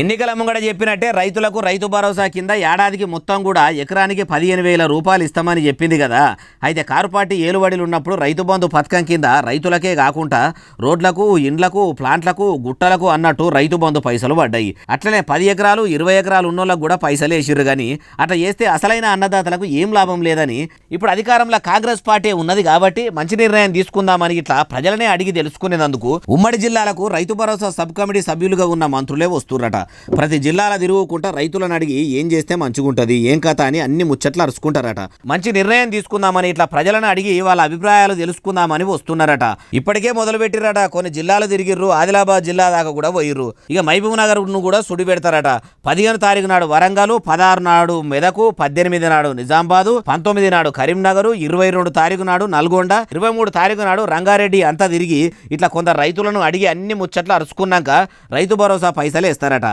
ఎన్నికల ముంగడ చెప్పినట్టే రైతులకు రైతు భరోసా కింద ఏడాదికి మొత్తం కూడా ఎకరానికి 15,000 రూపాయలు ఇస్తామని చెప్పింది కదా. అయితే కారు పార్టీ ఏలుబడిలు ఉన్నప్పుడు రైతు బంధు పథకం కింద రైతులకే కాకుండా రోడ్లకు, ఇండ్లకు, ప్లాంట్లకు, గుట్టలకు అన్నట్టు రైతు బంధు పైసలు పడ్డాయి. అట్లనే 10 ఎకరాలు 20 ఎకరాలు ఉన్నోళ్ళకు కూడా పైసలు వేసిర్రు. కానీ అట్లా చేస్తే అసలైన అన్నదాతలకు ఏం లాభం లేదని ఇప్పుడు అధికారంలో కాంగ్రెస్ పార్టీ ఉన్నది కాబట్టి మంచి నిర్ణయం తీసుకుందామని ఇట్లా ప్రజలనే అడిగి తెలుసుకునేందుకు ఉమ్మడి జిల్లాలకు రైతు భరోసా సబ్ కమిటీ సభ్యులుగా ఉన్న మంత్రులే వస్తుర్రట. ప్రతి జిల్లాల తిరుగుకుంటా రైతులను అడిగి ఏం చేస్తే మంచిగుంటది, ఏం కథ అని అన్ని ముచ్చట్లు అరుచుకుంటారట. మంచి నిర్ణయం తీసుకుందామని ఇట్లా ప్రజలను అడిగి వాళ్ళ అభిప్రాయాలు తెలుసుకుందామని వస్తున్నారట. ఇప్పటికే మొదలు పెట్టిరట. కొన్ని జిల్లాలు తిరిగిర్రు, ఆదిలాబాద్ జిల్లా దాకా కూడా పోయిర్రు. ఇక మహబూబ్ నగర్ ను కూడా సుడి పెడతారట. 15వ తారీఖు నాడు వరంగల్, 16 నాడు మెదకు, 18 నాడు నిజామాబాదు, 19 నాడు కరీంనగర్, 22 తారీఖు నాడు నల్గొండ, 23 తారీఖు నాడు రంగారెడ్డి అంతా తిరిగి ఇట్లా కొందరు రైతులను అడిగి అన్ని ముచ్చట్లు అరుచుకున్నాక రైతు భరోసా పైసలు ఇస్తారట.